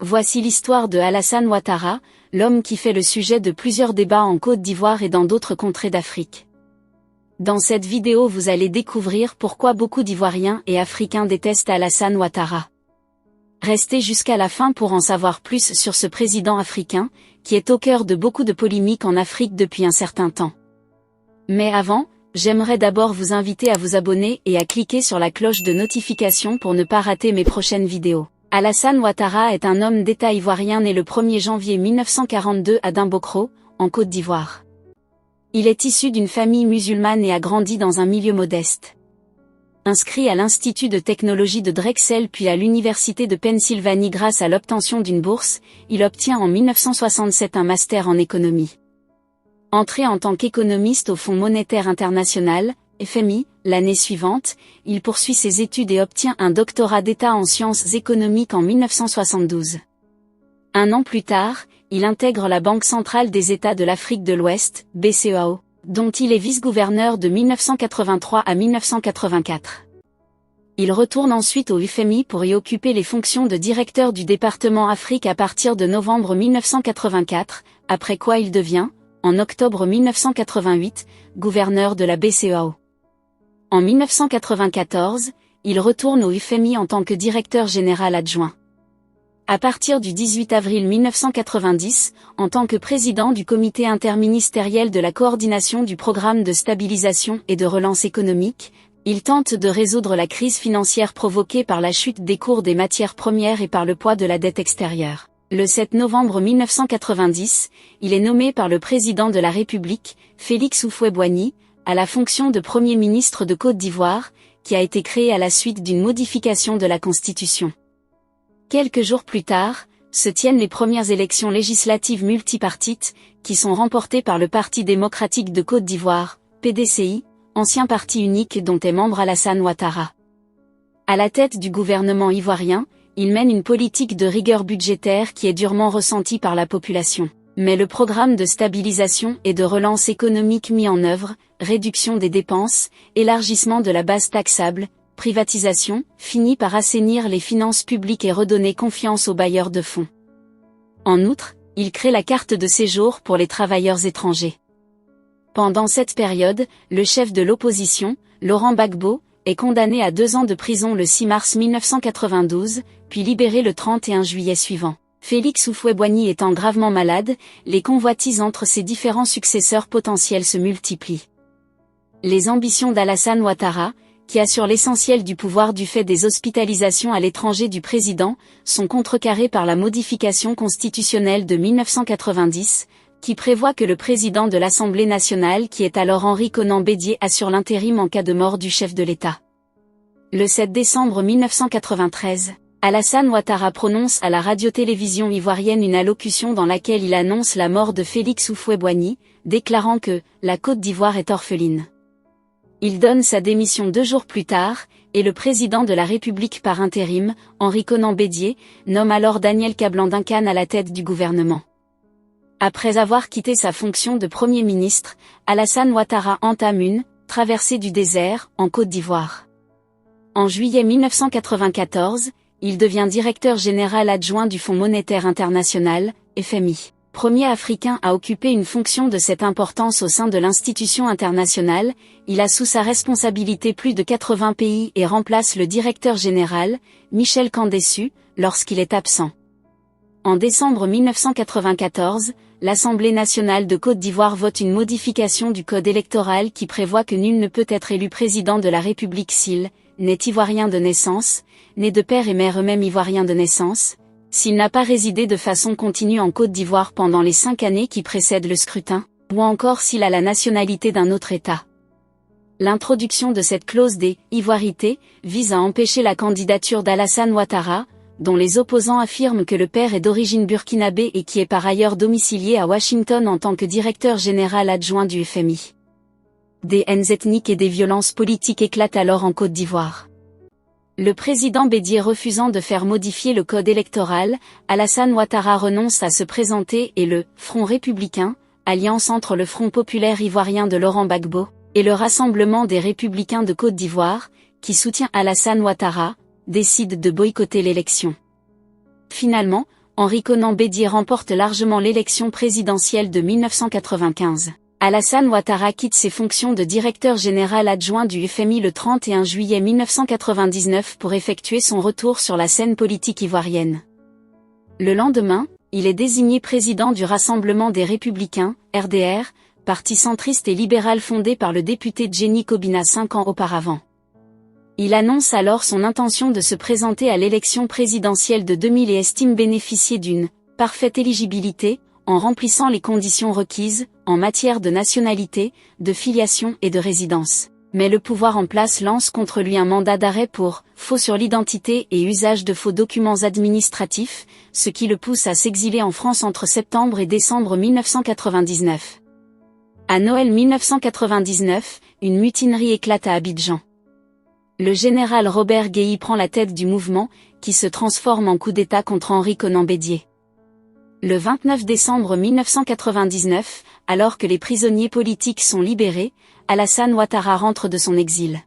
Voici l'histoire de Alassane Ouattara, l'homme qui fait le sujet de plusieurs débats en Côte d'Ivoire et dans d'autres contrées d'Afrique. Dans cette vidéo vous allez découvrir pourquoi beaucoup d'Ivoiriens et Africains détestent Alassane Ouattara. Restez jusqu'à la fin pour en savoir plus sur ce président africain, qui est au cœur de beaucoup de polémiques en Afrique depuis un certain temps. Mais avant, j'aimerais d'abord vous inviter à vous abonner et à cliquer sur la cloche de notification pour ne pas rater mes prochaines vidéos. Alassane Ouattara est un homme d'État ivoirien né le 1er janvier 1942 à Dimbokro, en Côte d'Ivoire. Il est issu d'une famille musulmane et a grandi dans un milieu modeste. Inscrit à l'Institut de technologie de Drexel puis à l'Université de Pennsylvanie grâce à l'obtention d'une bourse, il obtient en 1967 un master en économie. Entré en tant qu'économiste au Fonds monétaire international, FMI, l'année suivante, il poursuit ses études et obtient un doctorat d'État en sciences économiques en 1972. Un an plus tard, il intègre la Banque centrale des États de l'Afrique de l'Ouest, BCEAO, dont il est vice-gouverneur de 1983 à 1984. Il retourne ensuite au FMI pour y occuper les fonctions de directeur du département Afrique à partir de novembre 1984, après quoi il devient, en octobre 1988, gouverneur de la BCEAO. En 1994, il retourne au FMI en tant que directeur général adjoint. À partir du 18 avril 1990, en tant que président du comité interministériel de la coordination du programme de stabilisation et de relance économique, il tente de résoudre la crise financière provoquée par la chute des cours des matières premières et par le poids de la dette extérieure. Le 7 novembre 1990, il est nommé par le président de la République, Félix Houphouët-Boigny, à la fonction de Premier ministre de Côte d'Ivoire, qui a été créé à la suite d'une modification de la Constitution. Quelques jours plus tard, se tiennent les premières élections législatives multipartites, qui sont remportées par le Parti démocratique de Côte d'Ivoire, PDCI, ancien parti unique dont est membre Alassane Ouattara. À la tête du gouvernement ivoirien, il mène une politique de rigueur budgétaire qui est durement ressentie par la population. Mais le programme de stabilisation et de relance économique mis en œuvre, réduction des dépenses, élargissement de la base taxable, privatisation, finit par assainir les finances publiques et redonner confiance aux bailleurs de fonds. En outre, il crée la carte de séjour pour les travailleurs étrangers. Pendant cette période, le chef de l'opposition, Laurent Gbagbo, est condamné à 2 ans de prison le 6 mars 1992, puis libéré le 31 juillet suivant. Félix Houphouët-Boigny étant gravement malade, les convoitises entre ses différents successeurs potentiels se multiplient. Les ambitions d'Alassane Ouattara, qui assure l'essentiel du pouvoir du fait des hospitalisations à l'étranger du président, sont contrecarrées par la modification constitutionnelle de 1990, qui prévoit que le président de l'Assemblée nationale qui est alors Henri Konan Bédié assure l'intérim en cas de mort du chef de l'État. Le 7 décembre 1993, Alassane Ouattara prononce à la radio-télévision ivoirienne une allocution dans laquelle il annonce la mort de Félix Houphouët-Boigny, déclarant que « la Côte d'Ivoire est orpheline ». Il donne sa démission 2 jours plus tard, et le président de la République par intérim, Henri Konan Bédié, nomme alors Daniel Kablan-Duncan à la tête du gouvernement. Après avoir quitté sa fonction de Premier ministre, Alassane Ouattara entame une « traversée du désert » en Côte d'Ivoire. En juillet 1994, il devient directeur général adjoint du Fonds monétaire international, FMI. Premier Africain à occuper une fonction de cette importance au sein de l'institution internationale, il a sous sa responsabilité plus de 80 pays et remplace le directeur général, Michel Kandessu, lorsqu'il est absent. En décembre 1994, l'Assemblée nationale de Côte d'Ivoire vote une modification du code électoral qui prévoit que nul ne peut être élu président de la République s'il n'est ivoirien de naissance, né de père et mère eux-mêmes ivoiriens de naissance, s'il n'a pas résidé de façon continue en Côte d'Ivoire pendant les 5 années qui précèdent le scrutin, ou encore s'il a la nationalité d'un autre État. L'introduction de cette clause des « ivoirités » vise à empêcher la candidature d'Alassane Ouattara, dont les opposants affirment que le père est d'origine burkinabé et qui est par ailleurs domicilié à Washington en tant que directeur général adjoint du FMI. Des haines ethniques et des violences politiques éclatent alors en Côte d'Ivoire. Le président Bédié refusant de faire modifier le code électoral, Alassane Ouattara renonce à se présenter et le « Front républicain », alliance entre le Front populaire ivoirien de Laurent Gbagbo, et le Rassemblement des républicains de Côte d'Ivoire, qui soutient Alassane Ouattara, décide de boycotter l'élection. Finalement, Henri Konan Bédié remporte largement l'élection présidentielle de 1995. Alassane Ouattara quitte ses fonctions de directeur général adjoint du FMI le 31 juillet 1999 pour effectuer son retour sur la scène politique ivoirienne. Le lendemain, il est désigné président du Rassemblement des Républicains, RDR, parti centriste et libéral fondé par le député Djenni Kobina 5 ans auparavant. Il annonce alors son intention de se présenter à l'élection présidentielle de 2000 et estime bénéficier d'une « parfaite éligibilité » en remplissant les conditions requises, en matière de nationalité, de filiation et de résidence. Mais le pouvoir en place lance contre lui un mandat d'arrêt pour « faux sur l'identité et usage de faux documents administratifs », ce qui le pousse à s'exiler en France entre septembre et décembre 1999. À Noël 1999, une mutinerie éclate à Abidjan. Le général Robert Guéhi prend la tête du mouvement, qui se transforme en coup d'État contre Henri Konan Bédié. Le 29 décembre 1999, alors que les prisonniers politiques sont libérés, Alassane Ouattara rentre de son exil.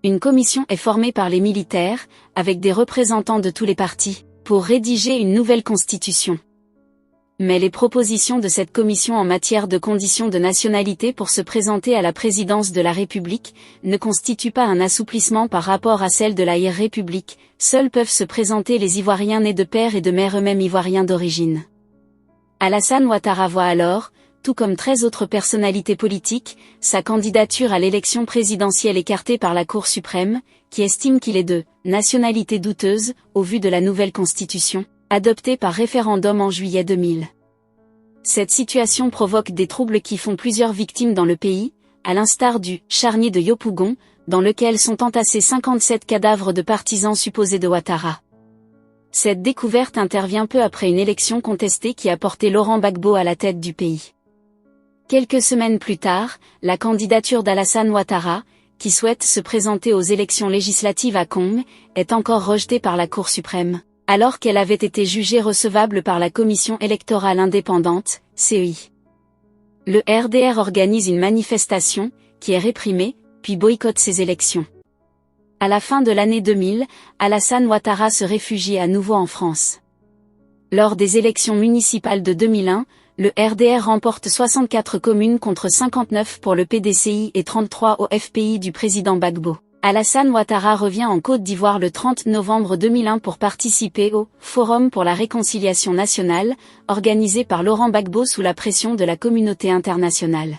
Une commission est formée par les militaires, avec des représentants de tous les partis, pour rédiger une nouvelle constitution. Mais les propositions de cette commission en matière de conditions de nationalité pour se présenter à la présidence de la République ne constituent pas un assouplissement par rapport à celle de la République. Seuls peuvent se présenter les Ivoiriens nés de père et de mère eux-mêmes ivoiriens d'origine. Alassane Ouattara voit alors, tout comme 13 autres personnalités politiques, sa candidature à l'élection présidentielle écartée par la Cour suprême, qui estime qu'il est de nationalité douteuse, au vu de la nouvelle constitution, adoptée par référendum en juillet 2000. Cette situation provoque des troubles qui font plusieurs victimes dans le pays, à l'instar du charnier de Yopougon, dans lequel sont entassés 57 cadavres de partisans supposés de Ouattara. Cette découverte intervient peu après une élection contestée qui a porté Laurent Gbagbo à la tête du pays. Quelques semaines plus tard, la candidature d'Alassane Ouattara, qui souhaite se présenter aux élections législatives à Kong, est encore rejetée par la Cour suprême, alors qu'elle avait été jugée recevable par la Commission électorale indépendante, CEI. Le RDR organise une manifestation, qui est réprimée, puis boycotte ces élections. À la fin de l'année 2000, Alassane Ouattara se réfugie à nouveau en France. Lors des élections municipales de 2001, le RDR remporte 64 communes contre 59 pour le PDCI et 33 au FPI du président Gbagbo. Alassane Ouattara revient en Côte d'Ivoire le 30 novembre 2001 pour participer au Forum pour la réconciliation nationale, organisé par Laurent Gbagbo sous la pression de la communauté internationale.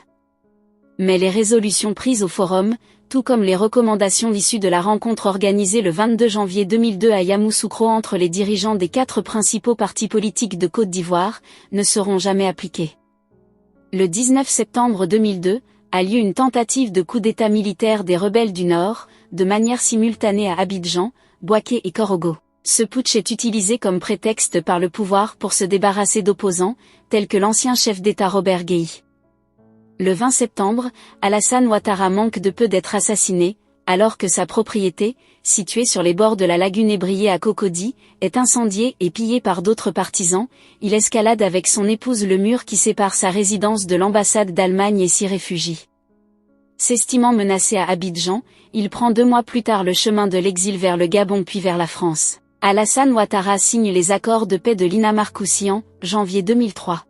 Mais les résolutions prises au Forum, tout comme les recommandations issues de la rencontre organisée le 22 janvier 2002 à Yamoussoukro entre les dirigeants des 4 principaux partis politiques de Côte d'Ivoire, ne seront jamais appliquées. Le 19 septembre 2002, a lieu une tentative de coup d'État militaire des rebelles du Nord, de manière simultanée à Abidjan, Bouaké et Korogo. Ce putsch est utilisé comme prétexte par le pouvoir pour se débarrasser d'opposants, tels que l'ancien chef d'État Robert Guéhi. Le 20 septembre, Alassane Ouattara manque de peu d'être assassiné, alors que sa propriété, située sur les bords de la lagune ébriée à Cocody, est incendiée et pillée par d'autres partisans. Il escalade avec son épouse le mur qui sépare sa résidence de l'ambassade d'Allemagne et s'y réfugie. S'estimant menacé à Abidjan, il prend 2 mois plus tard le chemin de l'exil vers le Gabon puis vers la France. Alassane Ouattara signe les accords de paix de l'Inamarcoussi en janvier 2003.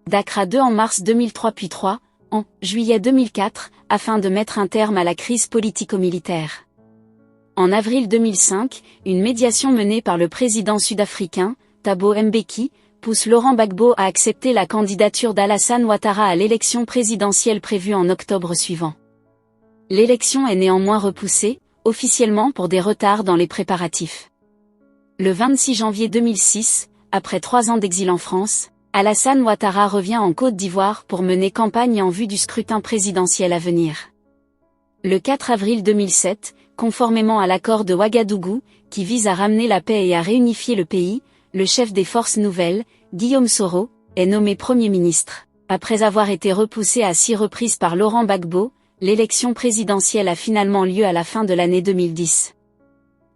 D'Accra II en mars 2003 puis 3, en juillet 2004, afin de mettre un terme à la crise politico-militaire. En avril 2005, une médiation menée par le président sud-africain, Thabo Mbeki, pousse Laurent Gbagbo à accepter la candidature d'Alassane Ouattara à l'élection présidentielle prévue en octobre suivant. L'élection est néanmoins repoussée, officiellement pour des retards dans les préparatifs. Le 26 janvier 2006, après 3 ans d'exil en France, Alassane Ouattara revient en Côte d'Ivoire pour mener campagne en vue du scrutin présidentiel à venir. Le 4 avril 2007, conformément à l'accord de Ouagadougou, qui vise à ramener la paix et à réunifier le pays, le chef des forces nouvelles, Guillaume Soro, est nommé Premier ministre. Après avoir été repoussé à 6 reprises par Laurent Gbagbo, l'élection présidentielle a finalement lieu à la fin de l'année 2010.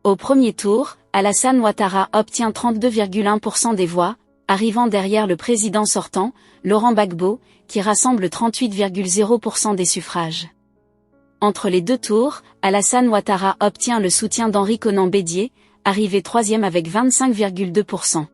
Au premier tour, Alassane Ouattara obtient 32,1% des voix, arrivant derrière le président sortant, Laurent Gbagbo, qui rassemble 38,0% des suffrages. Entre les 2 tours, Alassane Ouattara obtient le soutien d'Henri Konan Bédié, arrivé 3e avec 25,2%.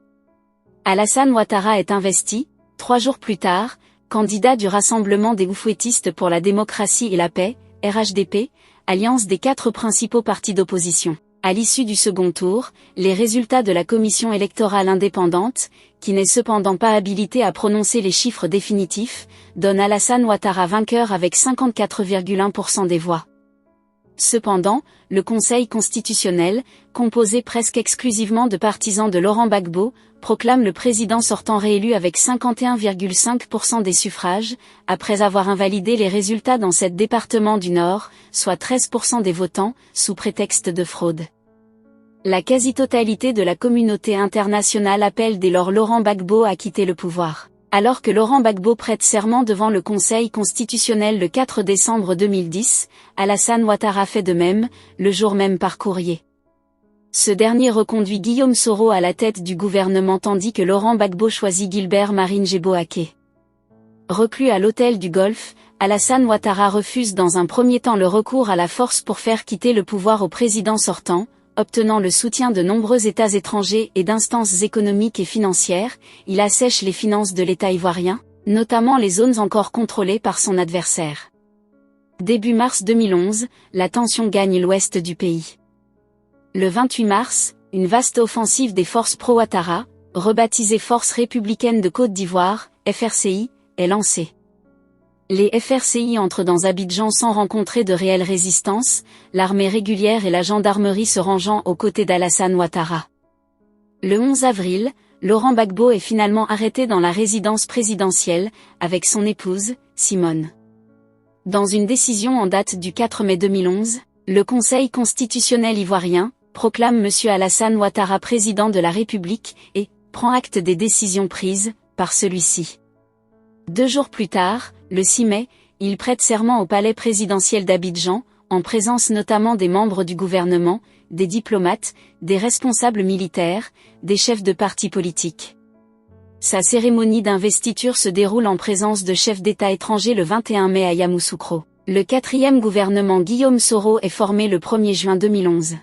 Alassane Ouattara est investi, 3 jours plus tard, candidat du Rassemblement des Oufouettistes pour la démocratie et la paix, RHDP, alliance des 4 principaux partis d'opposition. À l'issue du second tour, les résultats de la commission électorale indépendante, qui n'est cependant pas habilitée à prononcer les chiffres définitifs, donnent Alassane Ouattara vainqueur avec 54,1% des voix. Cependant, le Conseil constitutionnel, composé presque exclusivement de partisans de Laurent Gbagbo, proclame le président sortant réélu avec 51,5% des suffrages, après avoir invalidé les résultats dans 7 départements du Nord, soit 13% des votants, sous prétexte de fraude. La quasi-totalité de la communauté internationale appelle dès lors Laurent Gbagbo à quitter le pouvoir. Alors que Laurent Gbagbo prête serment devant le Conseil constitutionnel le 4 décembre 2010, Alassane Ouattara fait de même, le jour même par courrier. Ce dernier reconduit Guillaume Soro à la tête du gouvernement tandis que Laurent Gbagbo choisit Gilbert Marine-Djebouaké. Reclus à l'hôtel du Golfe, Alassane Ouattara refuse dans un premier temps le recours à la force pour faire quitter le pouvoir au président sortant, obtenant le soutien de nombreux États étrangers et d'instances économiques et financières. Il assèche les finances de l'État ivoirien, notamment les zones encore contrôlées par son adversaire. Début mars 2011, la tension gagne l'ouest du pays. Le 28 mars, une vaste offensive des forces pro-Ouattara, rebaptisée Forces républicaines de Côte d'Ivoire, FRCI, est lancée. Les FRCI entrent dans Abidjan sans rencontrer de réelle résistance, l'armée régulière et la gendarmerie se rangeant aux côtés d'Alassane Ouattara. Le 11 avril, Laurent Gbagbo est finalement arrêté dans la résidence présidentielle, avec son épouse, Simone. Dans une décision en date du 4 mai 2011, le Conseil constitutionnel ivoirien proclame M. Alassane Ouattara président de la République et prend acte des décisions prises par celui-ci. 2 jours plus tard, le 6 mai, il prête serment au palais présidentiel d'Abidjan, en présence notamment des membres du gouvernement, des diplomates, des responsables militaires, des chefs de partis politiques. Sa cérémonie d'investiture se déroule en présence de chefs d'État étrangers le 21 mai à Yamoussoukro. Le 4e gouvernement Guillaume Soro est formé le 1er juin 2011.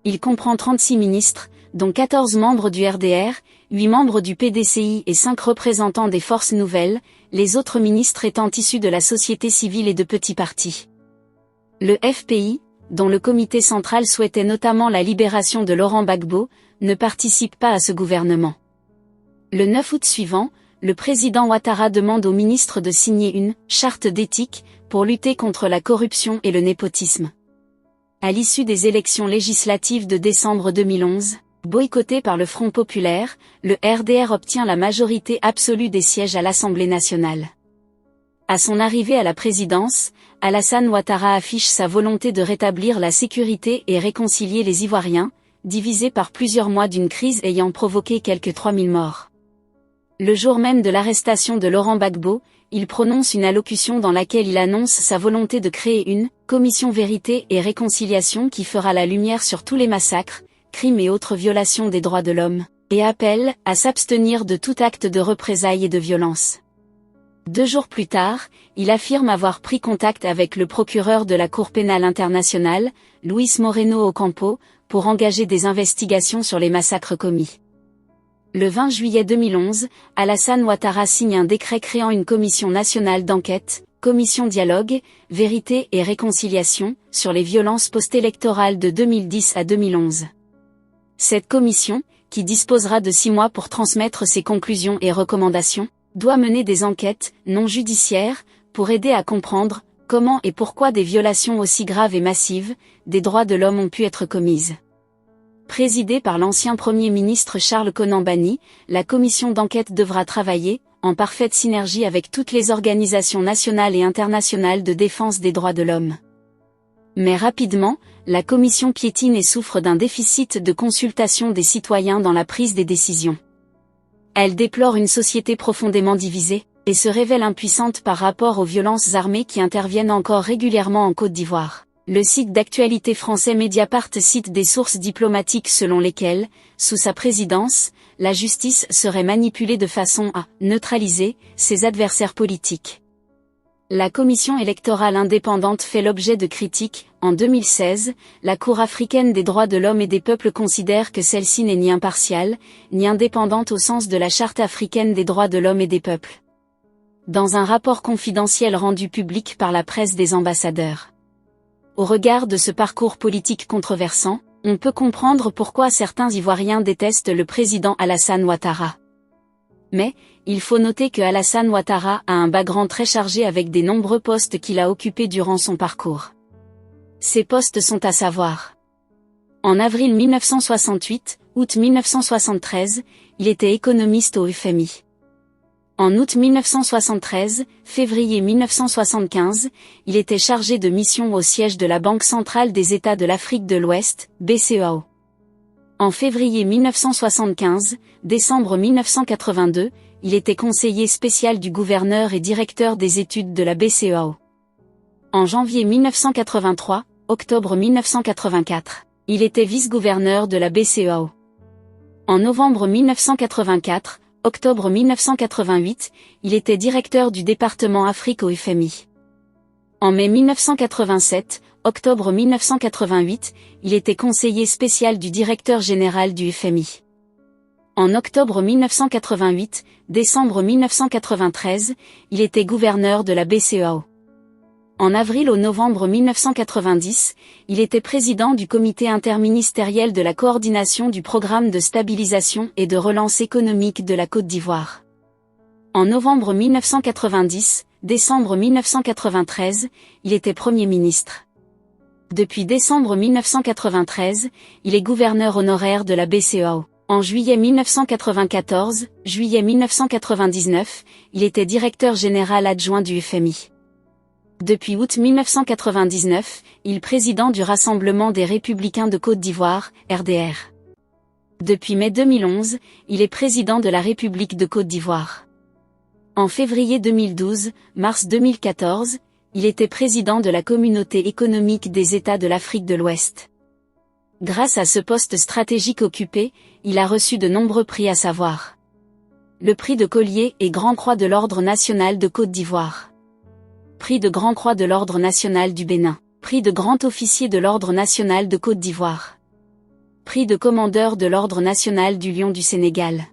Il comprend 36 ministres, dont 14 membres du RDR, 8 membres du PDCI et 5 représentants des forces nouvelles, les autres ministres étant issus de la société civile et de petits partis. Le FPI, dont le comité central souhaitait notamment la libération de Laurent Gbagbo, ne participe pas à ce gouvernement. Le 9 août suivant, le président Ouattara demande aux ministres de signer une « charte d'éthique » pour lutter contre la corruption et le népotisme. À l'issue des élections législatives de décembre 2011, boycotté par le Front populaire, le RDR obtient la majorité absolue des sièges à l'Assemblée nationale. À son arrivée à la présidence, Alassane Ouattara affiche sa volonté de rétablir la sécurité et réconcilier les Ivoiriens, divisés par plusieurs mois d'une crise ayant provoqué quelques 3000 morts. Le jour même de l'arrestation de Laurent Gbagbo, il prononce une allocution dans laquelle il annonce sa volonté de créer une « commission vérité et réconciliation qui fera la lumière sur tous les massacres, crimes et autres violations des droits de l'homme », et appelle à s'abstenir de tout acte de représailles et de violence. 2 jours plus tard, il affirme avoir pris contact avec le procureur de la Cour pénale internationale, Luis Moreno Ocampo, pour engager des investigations sur les massacres commis. Le 20 juillet 2011, Alassane Ouattara signe un décret créant une commission nationale d'enquête, Commission Dialogue, Vérité et Réconciliation, sur les violences post-électorales de 2010 à 2011. Cette commission, qui disposera de 6 mois pour transmettre ses conclusions et recommandations, doit mener des enquêtes, non judiciaires, pour aider à comprendre comment et pourquoi des violations aussi graves et massives des droits de l'homme ont pu être commises. Présidée par l'ancien Premier ministre Charles Konan Banny, la commission d'enquête devra travailler, en parfaite synergie avec toutes les organisations nationales et internationales de défense des droits de l'homme. Mais rapidement, la commission piétine et souffre d'un déficit de consultation des citoyens dans la prise des décisions. Elle déplore une société profondément divisée, et se révèle impuissante par rapport aux violences armées qui interviennent encore régulièrement en Côte d'Ivoire. Le site d'actualité français Mediapart cite des sources diplomatiques selon lesquelles, sous sa présidence, la justice serait manipulée de façon à neutraliser ses adversaires politiques. La commission électorale indépendante fait l'objet de critiques. En 2016, la Cour africaine des droits de l'homme et des peuples considère que celle-ci n'est ni impartiale, ni indépendante au sens de la Charte africaine des droits de l'homme et des peuples. Dans un rapport confidentiel rendu public par la presse des ambassadeurs. Au regard de ce parcours politique controversant, on peut comprendre pourquoi certains Ivoiriens détestent le président Alassane Ouattara. Mais, il faut noter que Alassane Ouattara a un background très chargé avec des nombreux postes qu'il a occupés durant son parcours. Ces postes sont à savoir. En avril 1968, août 1973, il était économiste au FMI. En août 1973, février 1975, il était chargé de mission au siège de la Banque centrale des États de l'Afrique de l'Ouest, BCEAO. En février 1975, décembre 1982, il était conseiller spécial du gouverneur et directeur des études de la BCEAO. En janvier 1983, octobre 1984, il était vice-gouverneur de la BCEAO. En novembre 1984, octobre 1988, il était directeur du département Afrique au FMI. En mai 1987, octobre 1988, il était conseiller spécial du directeur général du FMI. En octobre 1988, décembre 1993, il était gouverneur de la BCEAO. En avril au novembre 1990, il était président du comité interministériel de la coordination du programme de stabilisation et de relance économique de la Côte d'Ivoire. En novembre 1990, décembre 1993, il était Premier ministre. Depuis décembre 1993, il est gouverneur honoraire de la BCEAO. En juillet 1994, juillet 1999, il était directeur général adjoint du FMI. Depuis août 1999, il est président du Rassemblement des Républicains de Côte d'Ivoire, RDR. Depuis mai 2011, il est président de la République de Côte d'Ivoire. En février 2012, mars 2014, il était président de la Communauté économique des États de l'Afrique de l'Ouest. Grâce à ce poste stratégique occupé, il a reçu de nombreux prix à savoir. Le prix de Collier et Grand Croix de l'Ordre national de Côte d'Ivoire. Prix de Grand Croix de l'Ordre national du Bénin. Prix de Grand Officier de l'Ordre national de Côte d'Ivoire. Prix de Commandeur de l'Ordre national du Lion du Sénégal.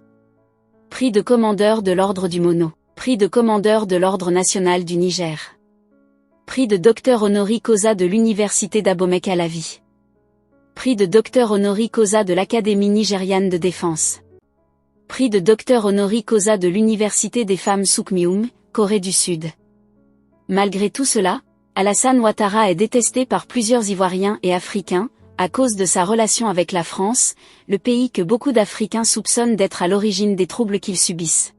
Prix de Commandeur de l'Ordre du Mono. Prix de Commandeur de l'Ordre national du Niger. Prix de Docteur honoris causa de l'Université d'Abomey-Calavi. Prix de Docteur honoris causa de l'Académie nigériane de défense. Prix de Docteur honoris causa de l'Université des femmes Soukmioum, Corée du Sud. Malgré tout cela, Alassane Ouattara est détesté par plusieurs Ivoiriens et Africains, à cause de sa relation avec la France, le pays que beaucoup d'Africains soupçonnent d'être à l'origine des troubles qu'ils subissent.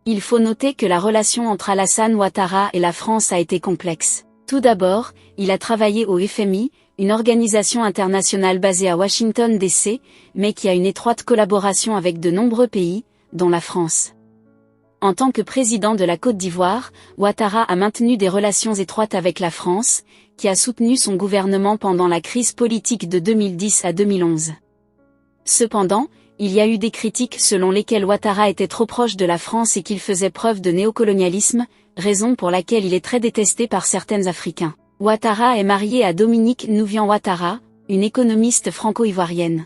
Il faut noter que la relation entre Alassane Ouattara et la France a été complexe. Tout d'abord, il a travaillé au FMI, une organisation internationale basée à Washington DC, mais qui a une étroite collaboration avec de nombreux pays, dont la France. En tant que président de la Côte d'Ivoire, Ouattara a maintenu des relations étroites avec la France, qui a soutenu son gouvernement pendant la crise politique de 2010 à 2011. Cependant, il y a eu des critiques selon lesquelles Ouattara était trop proche de la France et qu'il faisait preuve de néocolonialisme, raison pour laquelle il est très détesté par certains Africains. Ouattara est marié à Dominique Nouvian Ouattara, une économiste franco-ivoirienne.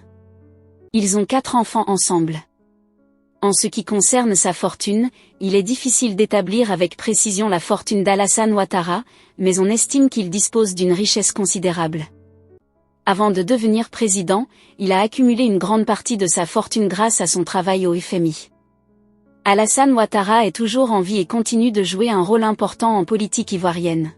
Ils ont 4 enfants ensemble. En ce qui concerne sa fortune, il est difficile d'établir avec précision la fortune d'Alassane Ouattara, mais on estime qu'il dispose d'une richesse considérable. Avant de devenir président, il a accumulé une grande partie de sa fortune grâce à son travail au FMI. Alassane Ouattara est toujours en vie et continue de jouer un rôle important en politique ivoirienne.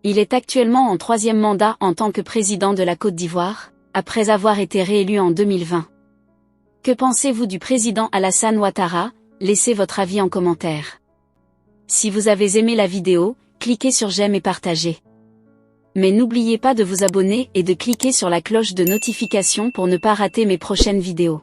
Il est actuellement en 3e mandat en tant que président de la Côte d'Ivoire, après avoir été réélu en 2020. Que pensez-vous du président Alassane Ouattara? Laissez votre avis en commentaire. Si vous avez aimé la vidéo, cliquez sur j'aime et partagez. Mais n'oubliez pas de vous abonner et de cliquer sur la cloche de notification pour ne pas rater mes prochaines vidéos.